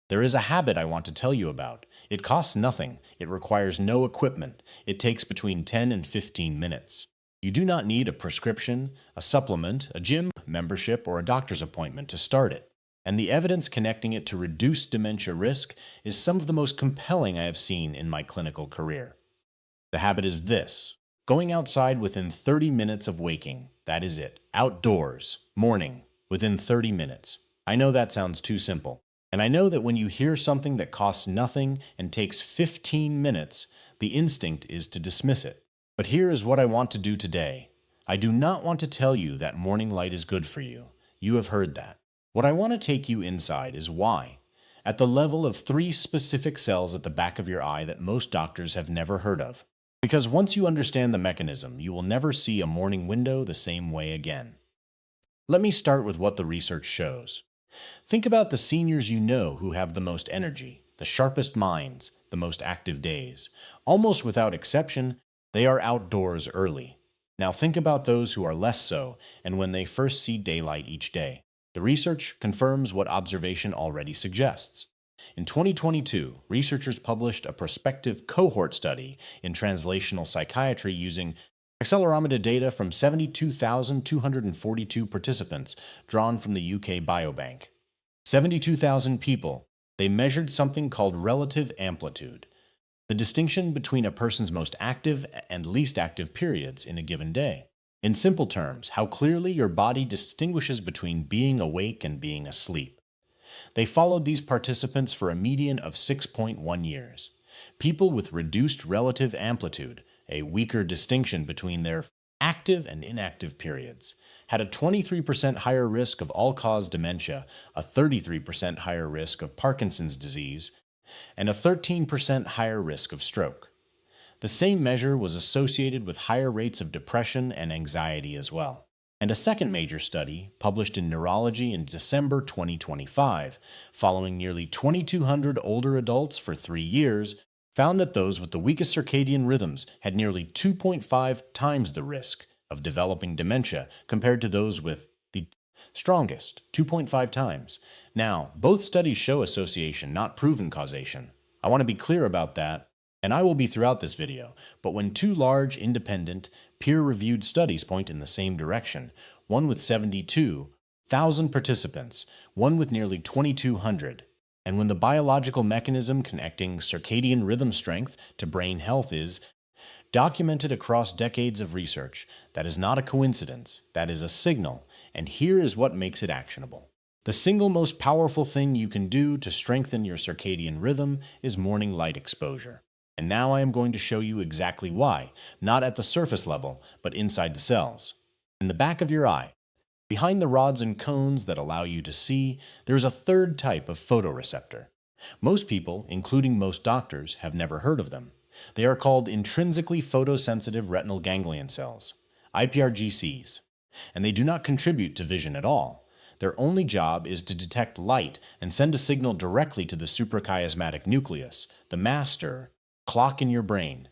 There is a habit I want to tell you about. It costs nothing. It requires no equipment. It takes between 10 and 15 minutes. You do not need a prescription, a supplement, a gym membership, or a doctor's appointment to start it. And the evidence connecting it to reduced dementia risk is some of the most compelling I have seen in my clinical career. The habit is this: going outside within 30 minutes of waking. That is it. Outdoors, morning, within 30 minutes. I know that sounds too simple. And I know that when you hear something that costs nothing and takes 15 minutes, the instinct is to dismiss it. But here is what I want to do today. I do not want to tell you that morning light is good for you. You have heard that. What I want to take you inside is why. At the level of 3 specific cells at the back of your eye that most doctors have never heard of. Because once you understand the mechanism, you will never see a morning window the same way again. Let me start with what the research shows. Think about the seniors you know who have the most energy, the sharpest minds, the most active days. Almost without exception, they are outdoors early. Now think about those who are less so, and when they first see daylight each day. The research confirms what observation already suggests. In 2022, researchers published a prospective cohort study in translational psychiatry using accelerometer data from 72,242 participants drawn from the UK Biobank. 72,000 people. They measured something called relative amplitude, the distinction between a person's most active and least active periods in a given day. In simple terms, how clearly your body distinguishes between being awake and being asleep. They followed these participants for a median of 6.1 years. People with reduced relative amplitude, a weaker distinction between their active and inactive periods, had a 23% higher risk of all-cause dementia, a 33% higher risk of Parkinson's disease, and a 13% higher risk of stroke. The same measure was associated with higher rates of depression and anxiety as well. And a second major study, published in Neurology in December 2025, following nearly 2,200 older adults for 3 years, found that those with the weakest circadian rhythms had nearly 2.5 times the risk of developing dementia compared to those with the strongest, 2.5 times. Now, both studies show association, not proven causation. I want to be clear about that, and I will be throughout this video, but when 2 large, independent, peer-reviewed studies point in the same direction, one with 72,000 participants, one with nearly 2,200, and when the biological mechanism connecting circadian rhythm strength to brain health is documented across decades of research, that is not a coincidence, that is a signal, and here is what makes it actionable. The single most powerful thing you can do to strengthen your circadian rhythm is morning light exposure. And now I am going to show you exactly why, not at the surface level, but inside the cells. In the back of your eye, behind the rods and cones that allow you to see, there is a third type of photoreceptor. Most people, including most doctors, have never heard of them. They are called intrinsically photosensitive retinal ganglion cells, IPRGCs, and they do not contribute to vision at all. Their only job is to detect light and send a signal directly to the suprachiasmatic nucleus, the master clock in your brain.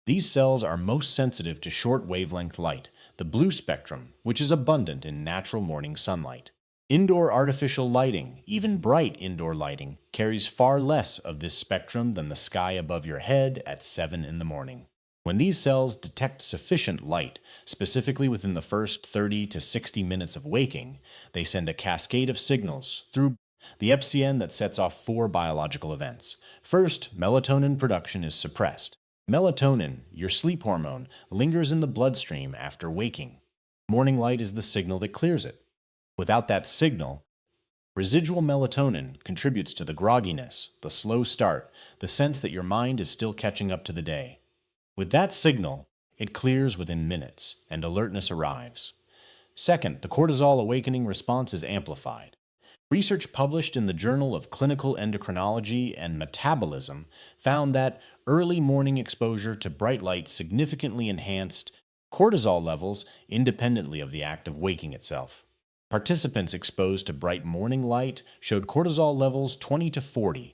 These cells are most sensitive to short wavelength light, the blue spectrum, which is abundant in natural morning sunlight. Indoor artificial lighting, even bright indoor lighting, carries far less of this spectrum than the sky above your head at 7 in the morning. When these cells detect sufficient light, specifically within the first 30 to 60 minutes of waking, they send a cascade of signals through the epsilon that sets off 4 biological events. First, melatonin production is suppressed. Melatonin, your sleep hormone, lingers in the bloodstream after waking. Morning light is the signal that clears it. Without that signal, residual melatonin contributes to the grogginess, the slow start, the sense that your mind is still catching up to the day. With that signal, it clears within minutes, and alertness arrives. Second, the cortisol awakening response is amplified. Research published in the Journal of Clinical Endocrinology and Metabolism found that early morning exposure to bright light significantly enhanced cortisol levels independently of the act of waking itself. Participants exposed to bright morning light showed cortisol levels 20 to 40%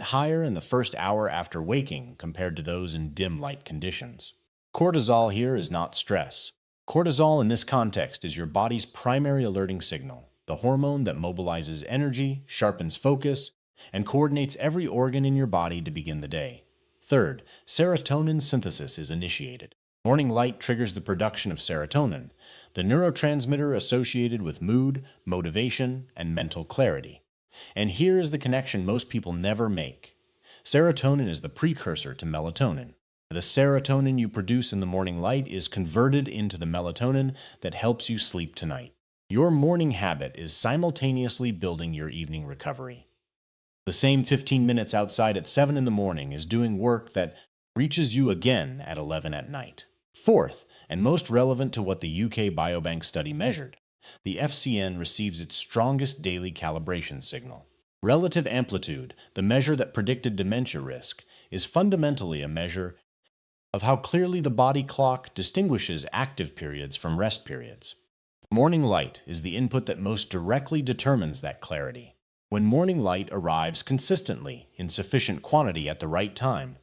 higher in the first hour after waking compared to those in dim light conditions. Cortisol here is not stress. Cortisol in this context is your body's primary alerting signal, the hormone that mobilizes energy, sharpens focus, and coordinates every organ in your body to begin the day. Third, serotonin synthesis is initiated. Morning light triggers the production of serotonin, the neurotransmitter associated with mood, motivation, and mental clarity. And here is the connection most people never make. Serotonin is the precursor to melatonin. The serotonin you produce in the morning light is converted into the melatonin that helps you sleep tonight. Your morning habit is simultaneously building your evening recovery. The same 15 minutes outside at 7 in the morning is doing work that reaches you again at 11 at night. Fourth, and most relevant to what the UK Biobank study measured, the FCN receives its strongest daily calibration signal. Relative amplitude, the measure that predicted dementia risk, is fundamentally a measure of how clearly the body clock distinguishes active periods from rest periods. Morning light is the input that most directly determines that clarity. When morning light arrives consistently in sufficient quantity at the right time,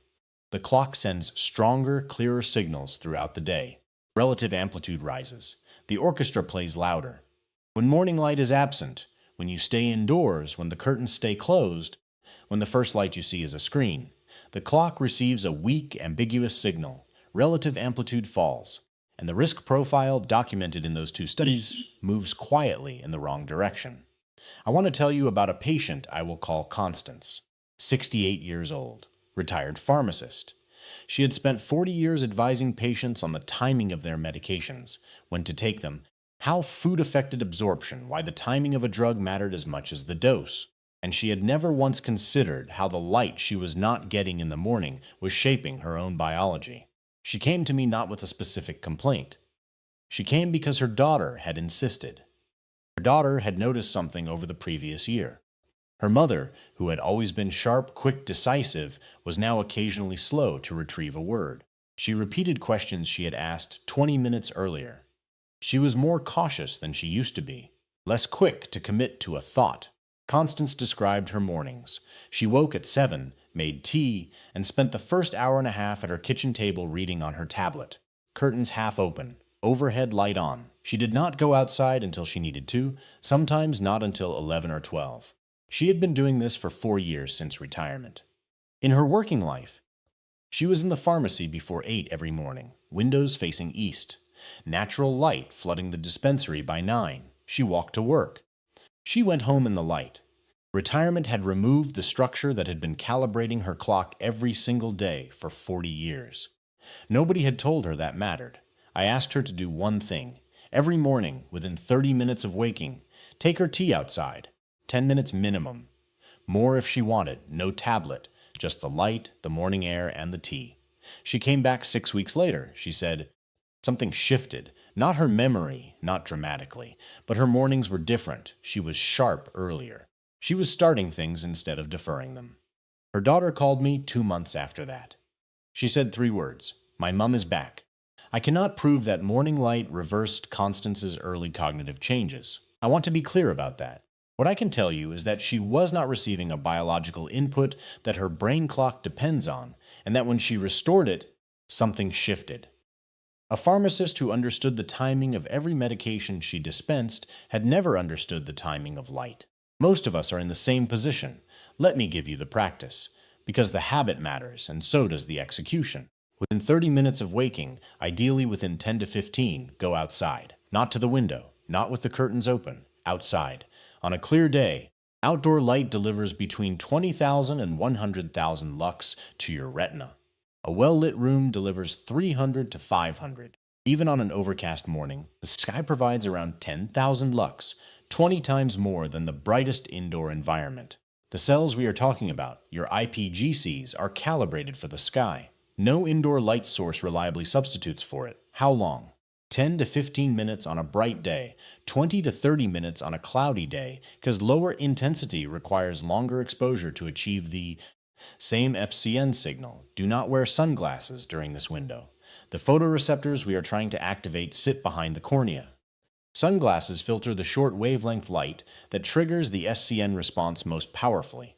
the clock sends stronger, clearer signals throughout the day. Relative amplitude rises. The orchestra plays louder. When morning light is absent, when you stay indoors, when the curtains stay closed, when the first light you see is a screen, the clock receives a weak, ambiguous signal. Relative amplitude falls, and the risk profile documented in those two studies moves quietly in the wrong direction. I want to tell you about a patient I will call Constance, 68 years old, retired pharmacist. She had spent 40 years advising patients on the timing of their medications, when to take them, how food affected absorption, why the timing of a drug mattered as much as the dose. And she had never once considered how the light she was not getting in the morning was shaping her own biology. She came to me not with a specific complaint. She came because her daughter had insisted. Her daughter had noticed something over the previous year. Her mother, who had always been sharp, quick, decisive, was now occasionally slow to retrieve a word. She repeated questions she had asked 20 minutes earlier. She was more cautious than she used to be, less quick to commit to a thought. Constance described her mornings. She woke at 7, made tea, and spent the first hour and a half at her kitchen table reading on her tablet. Curtains half open, overhead light on. She did not go outside until she needed to, sometimes not until 11 or 12. She had been doing this for 4 years since retirement. In her working life, she was in the pharmacy before 8 every morning, windows facing east. Natural light flooding the dispensary by 9. She walked to work. She went home in the light. Retirement had removed the structure that had been calibrating her clock every single day for 40 years. Nobody had told her that mattered. I asked her to do one thing. Every morning, within 30 minutes of waking, take her tea outside. 10 minutes minimum. More if she wanted, no tablet, just the light, the morning air, and the tea. She came back 6 weeks later. She said, something shifted. Not her memory, not dramatically, but her mornings were different. She was sharp earlier. She was starting things instead of deferring them. Her daughter called me 2 months after that. She said 3 words, "My mum is back." I cannot prove that morning light reversed Constance's early cognitive changes. I want to be clear about that. What I can tell you is that she was not receiving a biological input that her brain clock depends on, and that when she restored it, something shifted. A pharmacist who understood the timing of every medication she dispensed had never understood the timing of light. Most of us are in the same position. Let me give you the practice, because the habit matters, and so does the execution. Within 30 minutes of waking, ideally within 10 to 15, go outside. Not to the window, not with the curtains open, outside. On a clear day, outdoor light delivers between 20,000 and 100,000 lux to your retina. A well-lit room delivers 300 to 500. Even on an overcast morning, the sky provides around 10,000 lux, 20 times more than the brightest indoor environment. The cells we are talking about, your IPGCs, are calibrated for the sky. No indoor light source reliably substitutes for it. How long? 10 to 15 minutes on a bright day, 20 to 30 minutes on a cloudy day, because lower intensity requires longer exposure to achieve the same FCN signal. Do not wear sunglasses during this window. The photoreceptors we are trying to activate sit behind the cornea. Sunglasses filter the short wavelength light that triggers the SCN response most powerfully.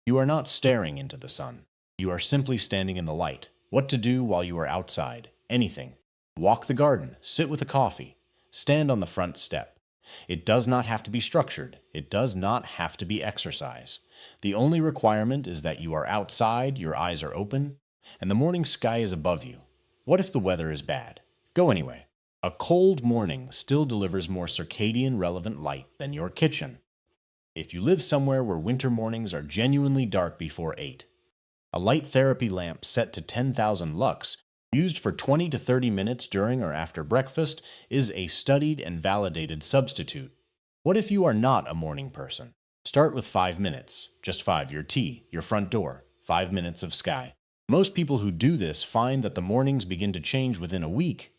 You are not staring into the sun. You are simply standing in the light. What to do while you are outside? Anything. Walk the garden, sit with a coffee, stand on the front step. It does not have to be structured. It does not have to be exercise. The only requirement is that you are outside, your eyes are open, and the morning sky is above you. What if the weather is bad? Go anyway. A cold morning still delivers more circadian relevant light than your kitchen. If you live somewhere where winter mornings are genuinely dark before 8, a light therapy lamp set to 10,000 lux, used for 20 to 30 minutes during or after breakfast, is a studied and validated substitute. What if you are not a morning person? Start with 5 minutes. Just 5, your tea, your front door, 5 minutes of sky. Most people who do this find that the mornings begin to change within a week.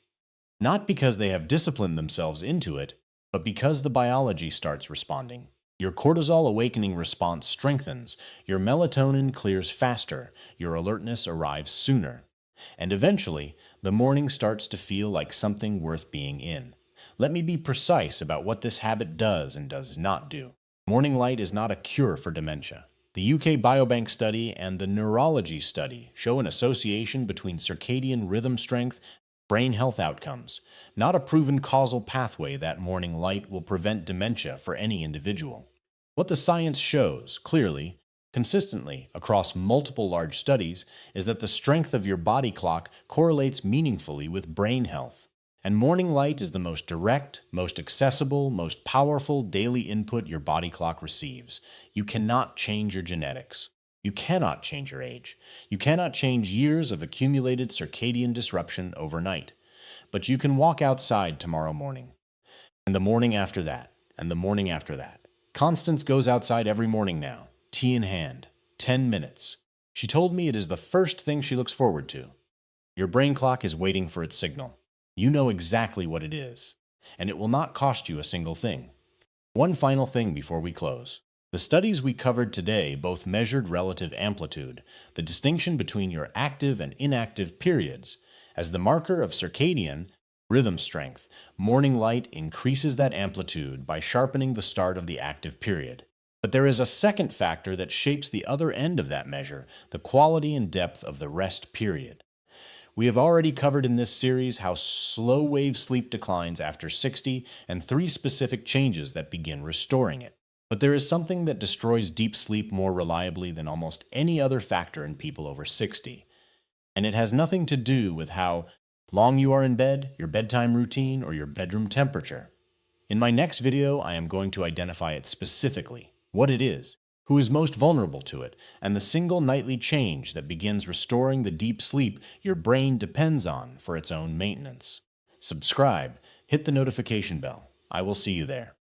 Not because they have disciplined themselves into it, but because the biology starts responding. Your cortisol awakening response strengthens, your melatonin clears faster, your alertness arrives sooner. And eventually, the morning starts to feel like something worth being in. Let me be precise about what this habit does and does not do. Morning light is not a cure for dementia. The UK Biobank study and the neurology study show an association between circadian rhythm strength and brain health outcomes, not a proven causal pathway that morning light will prevent dementia for any individual. What the science shows, clearly, consistently across multiple large studies, is that the strength of your body clock correlates meaningfully with brain health. And morning light is the most direct, most accessible, most powerful daily input your body clock receives. You cannot change your genetics. You cannot change your age. You cannot change years of accumulated circadian disruption overnight. But you can walk outside tomorrow morning, and the morning after that, and the morning after that. Constance goes outside every morning now, tea in hand, 10 minutes. She told me it is the first thing she looks forward to. Your brain clock is waiting for its signal. You know exactly what it is, and it will not cost you a single thing. One final thing before we close. The studies we covered today both measured relative amplitude, the distinction between your active and inactive periods. As the marker of circadian rhythm strength, morning light increases that amplitude by sharpening the start of the active period. But there is a second factor that shapes the other end of that measure, the quality and depth of the rest period. We have already covered in this series how slow wave sleep declines after 60 and 3 specific changes that begin restoring it. But there is something that destroys deep sleep more reliably than almost any other factor in people over 60. And it has nothing to do with how long you are in bed, your bedtime routine, or your bedroom temperature. In my next video, I am going to identify it specifically, what it is, who is most vulnerable to it, and the single nightly change that begins restoring the deep sleep your brain depends on for its own maintenance. Subscribe, hit the notification bell. I will see you there.